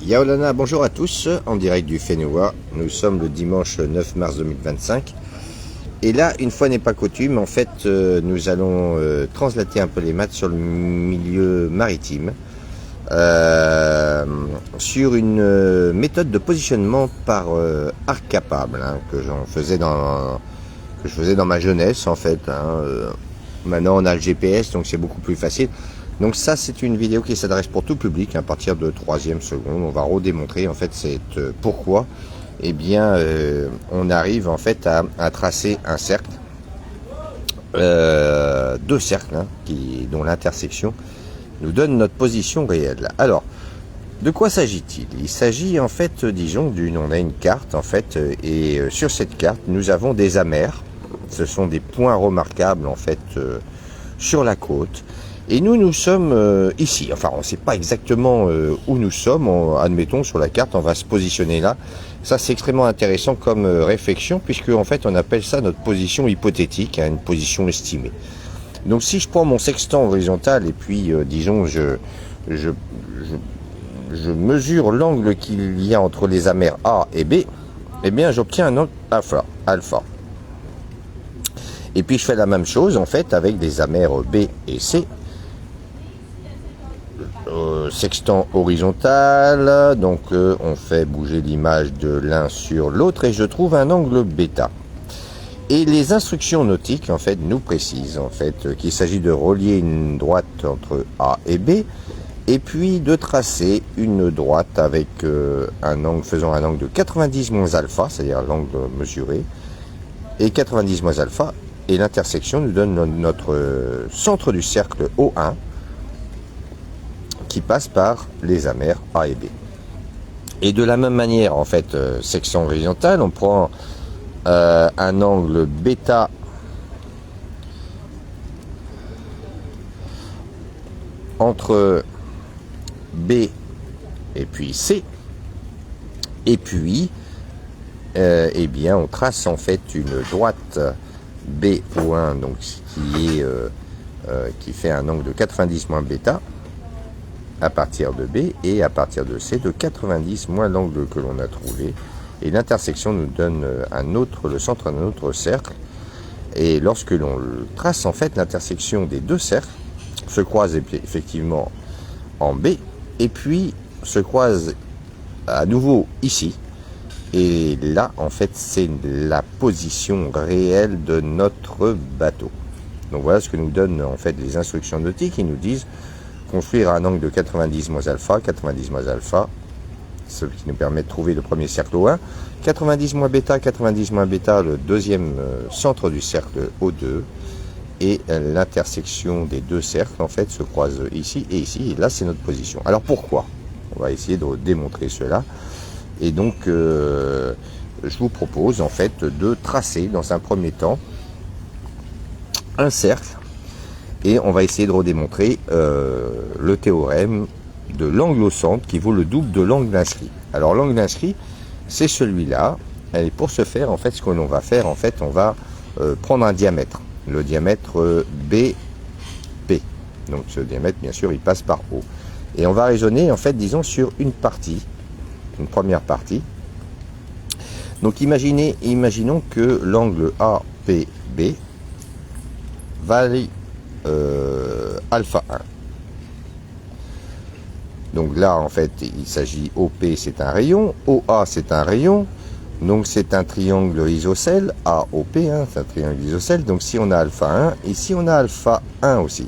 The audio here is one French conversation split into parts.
Yaolana, bonjour à tous, en direct du Fénoua. Nous sommes le dimanche 9 mars 2025. Et là, une fois n'est pas coutume, en fait, nous allons translater un peu les maths sur le milieu maritime. Sur une méthode de positionnement par arc capable, que je faisais dans ma jeunesse, en fait. Maintenant, on a le GPS, donc c'est beaucoup plus facile. Donc ça, c'est une vidéo qui s'adresse pour tout public, à partir de 3e seconde. On va redémontrer, en fait, c'est pourquoi. Eh bien, on arrive, en fait, à tracer un cercle, deux cercles, dont l'intersection nous donne notre position réelle. Alors, de quoi s'agit-il? Il s'agit, en fait, disons, on a une carte, en fait, et sur cette carte, nous avons des amers. Ce sont des points remarquables, en fait, sur la côte. Et nous sommes ici. Enfin, on ne sait pas exactement où nous sommes. Admettons, sur la carte, on va se positionner là. Ça, c'est extrêmement intéressant comme réflexion, puisque en fait, on appelle ça notre position hypothétique, une position estimée. Donc, si je prends mon sextant horizontal et puis, disons, je mesure l'angle qu'il y a entre les amers A et B, eh bien, j'obtiens un angle alpha. Et puis, je fais la même chose, en fait, avec des amers B et C. Sextant horizontal, donc on fait bouger l'image de l'un sur l'autre et je trouve un angle bêta. Et les instructions nautiques en fait nous précisent en fait qu'il s'agit de relier une droite entre A et B et puis de tracer une droite avec un angle faisant un angle de 90 moins alpha, c'est-à-dire l'angle mesuré, et 90 moins alpha, et l'intersection nous donne notre centre du cercle O1 qui passe par les amers A et B. Et de la même manière, en fait, section horizontale, on prend un angle bêta entre B et puis C, et puis, eh bien, on trace en fait une droite BO1, donc qui fait un angle de 90 moins bêta, à partir de B et à partir de C de 90 moins l'angle que l'on a trouvé, et l'intersection nous donne le centre d'un autre cercle, et lorsque l'on trace en fait l'intersection des deux cercles se croise effectivement en B et puis se croise à nouveau ici, et là en fait c'est la position réelle de notre bateau. Donc voilà ce que nous donnent en fait les instructions nautiques. Ils nous disent construire un angle de 90 moins alpha, ce qui nous permet de trouver le premier cercle O1, 90 moins bêta, le deuxième centre du cercle O2, et l'intersection des deux cercles en fait se croise ici et ici, et là c'est notre position. Alors pourquoi? On va essayer de démontrer cela, et donc je vous propose en fait de tracer dans un premier temps un cercle. Et on va essayer de redémontrer le théorème de l'angle au centre qui vaut le double de l'angle inscrit. Alors l'angle inscrit, c'est celui-là. Et pour ce faire, en fait, ce que l'on va faire, en fait, on va prendre un diamètre. Le diamètre BP. Donc ce diamètre, bien sûr, il passe par O. Et on va raisonner, en fait, disons, sur une première partie. Donc imaginons que l'angle APB varie alpha 1. Donc là en fait il s'agit OP, c'est un rayon, OA c'est un rayon, donc c'est un triangle isocèle, AOP, c'est un triangle isocèle. Donc si on a alpha 1, ici on a alpha 1 aussi,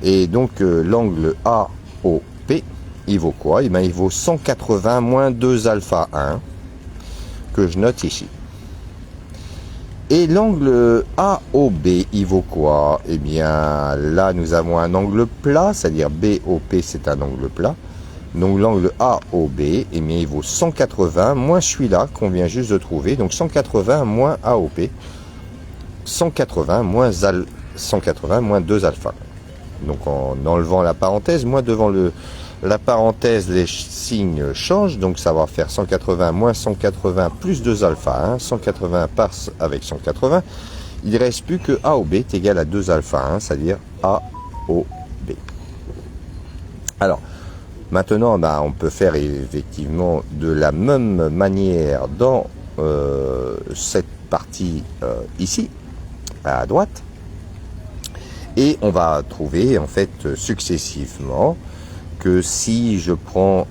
et donc l'angle AOP il vaut quoi? Eh bien, il vaut 180 moins 2 alpha 1 que je note ici. Et l'angle AOB, il vaut quoi? Eh bien, là, nous avons un angle plat, c'est-à-dire BOP, c'est un angle plat. Donc, l'angle AOB, eh bien, il vaut 180 moins celui-là qu'on vient juste de trouver. Donc, 180 moins AOP, 180 moins 2 alpha. Donc, en enlevant la parenthèse, moi, devant la parenthèse, les signes changent, donc ça va faire 180 moins 180 plus 2 alpha 1, 180 passe avec 180, il ne reste plus que AOB est égal à 2 alpha 1, c'est-à-dire AOB. Alors, Maintenant, ben, on peut faire effectivement de la même manière dans cette partie ici, à droite. Et on va trouver en fait successivement que si je prends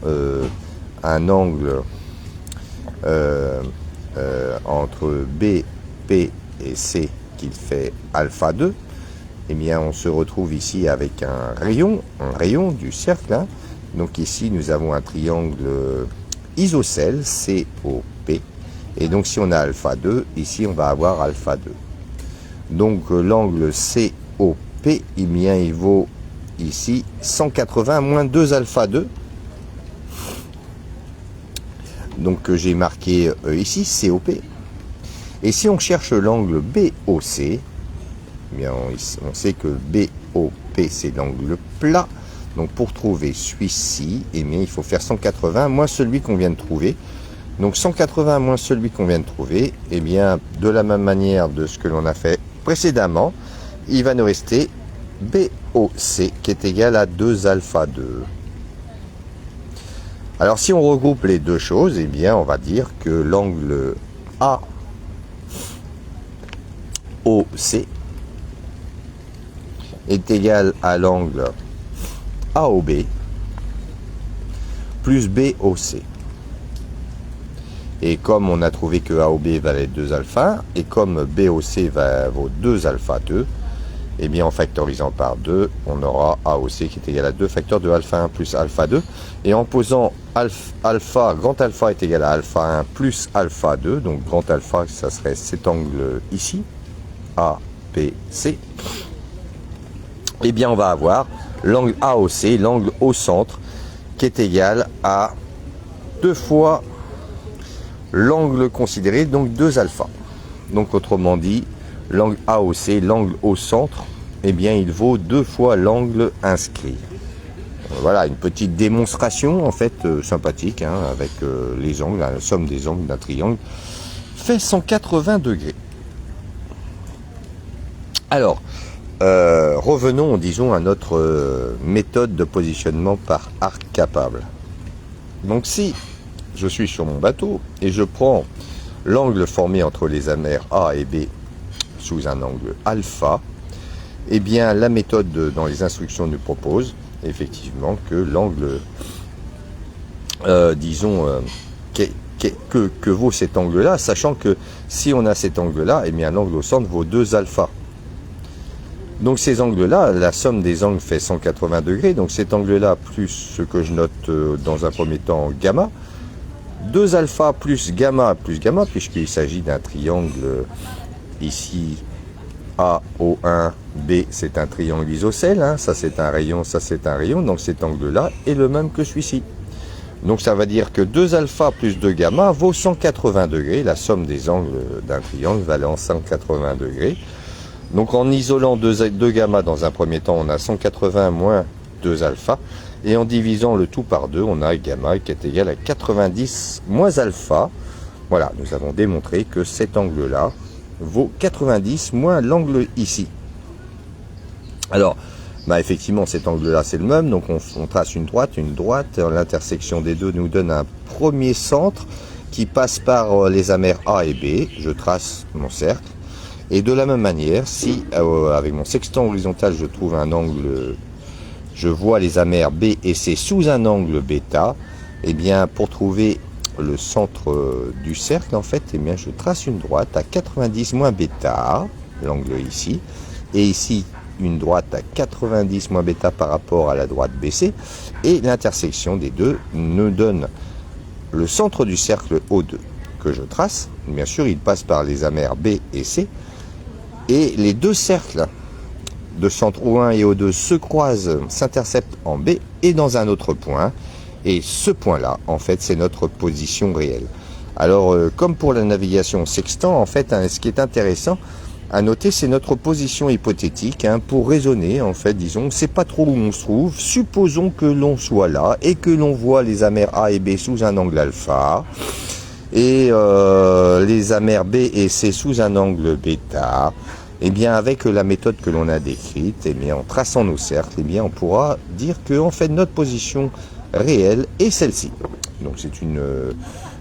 un angle entre B, P et C qui fait alpha 2, eh bien on se retrouve ici avec un rayon du cercle. Hein. Donc ici nous avons un triangle isocèle COP. Et donc si on a alpha 2, ici on va avoir alpha 2. Donc l'angle COP, eh bien il vaut ici 180 moins 2 alpha 2. Donc j'ai marqué ici COP. Et si on cherche l'angle BOC, eh bien on sait que BOP c'est l'angle plat. Donc pour trouver celui-ci, eh bien il faut faire 180 moins celui qu'on vient de trouver. Donc 180 moins celui qu'on vient de trouver, eh bien de la même manière de ce que l'on a fait précédemment, il va nous rester BOC qui est égal à 2 alpha 2. Alors si on regroupe les deux choses, eh bien on va dire que l'angle AOC est égal à l'angle AOB plus BOC. Et comme on a trouvé que AOB valait 2 alpha, et comme BOC vaut 2 alpha 2, eh bien en factorisant par 2, on aura AOC qui est égal à 2 facteurs de alpha 1 plus alpha 2. Et en posant grand alpha est égal à alpha 1 plus alpha 2, donc grand alpha, ça serait cet angle ici, APC. Eh bien on va avoir l'angle AOC, l'angle au centre, qui est égal à 2 fois l'angle considéré, donc 2 alpha. Donc autrement dit, l'angle AOC, l'angle au centre, eh bien il vaut 2 fois l'angle inscrit. Voilà, une petite démonstration en fait sympathique, hein, avec les angles, la somme des angles d'un triangle fait 180 degrés. Alors, revenons, disons, à notre méthode de positionnement par arc capable. Donc si je suis sur mon bateau et je prends l'angle formé entre les amers A et B sous un angle alpha, eh bien la méthode dans les instructions nous propose effectivement que l'angle, que vaut cet angle-là, sachant que si on a cet angle-là, eh bien l'angle au centre vaut 2 alpha. Donc ces angles-là, la somme des angles fait 180 degrés, donc cet angle-là plus ce que je note dans un premier temps gamma, 2 alpha plus gamma, puisqu'il s'agit d'un triangle ici AO1, B, c'est un triangle isocèle, hein, ça c'est un rayon, donc cet angle-là est le même que celui-ci. Donc ça va dire que 2 alpha plus 2 gamma vaut 180 degrés, la somme des angles d'un triangle valant 180 degrés. Donc en isolant 2 gamma dans un premier temps, on a 180 moins 2 alpha, et en divisant le tout par 2, on a gamma qui est égal à 90 moins alpha. Voilà, nous avons démontré que cet angle-là vaut 90 moins l'angle ici. Alors, bah effectivement, cet angle-là, c'est le même, donc on trace une droite, l'intersection des deux nous donne un premier centre qui passe par les amers A et B, je trace mon cercle. Et de la même manière, si avec mon sextant horizontal je trouve un angle, je vois les amers B et C sous un angle bêta, et bien pour trouver le centre du cercle, en fait, eh bien je trace une droite à 90 moins bêta, l'angle ici, et ici une droite à 90 moins bêta par rapport à la droite BC, et l'intersection des deux nous donne le centre du cercle O2 que je trace. Bien sûr, il passe par les amers B et C. Et les deux cercles de centre O1 et O2 se croisent, s'interceptent en B et dans un autre point. Et ce point-là, en fait, c'est notre position réelle. Alors, comme pour la navigation sextant, en fait, hein, ce qui est intéressant à noter, c'est notre position hypothétique. Hein, pour raisonner, en fait, disons, on ne sait pas trop où on se trouve. Supposons que l'on soit là et que l'on voit les amers A et B sous un angle alpha. Et les amers B et C sous un angle bêta. Eh bien, avec la méthode que l'on a décrite, eh bien, en traçant nos cercles, eh bien, on pourra dire que en fait notre position réelle et celle-ci. Donc c'est une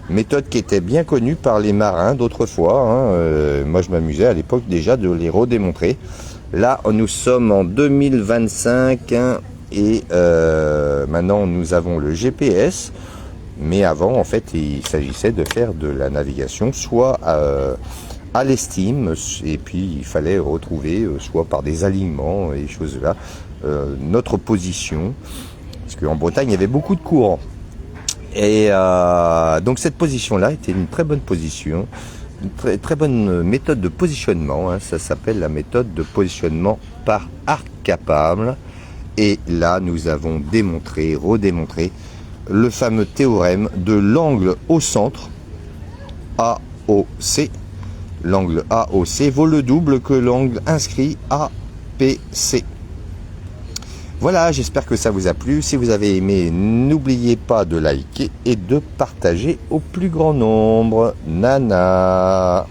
méthode qui était bien connue par les marins d'autrefois. Hein. Moi je m'amusais à l'époque déjà de les redémontrer. Là nous sommes en 2025 hein, et maintenant nous avons le GPS. Mais avant en fait il s'agissait de faire de la navigation soit à l'estime et puis il fallait retrouver soit par des alignements et choses là notre position. Parce qu'en Bretagne il y avait beaucoup de courants. Et donc cette position-là était une très bonne position, une très bonne méthode de positionnement. Hein, ça s'appelle la méthode de positionnement par arc capable. Et là, nous avons démontré, redémontré le fameux théorème de l'angle au centre, AOC. L'angle AOC vaut le double que l'angle inscrit APC. Voilà, j'espère que ça vous a plu. Si vous avez aimé, n'oubliez pas de liker et de partager au plus grand nombre. Nana!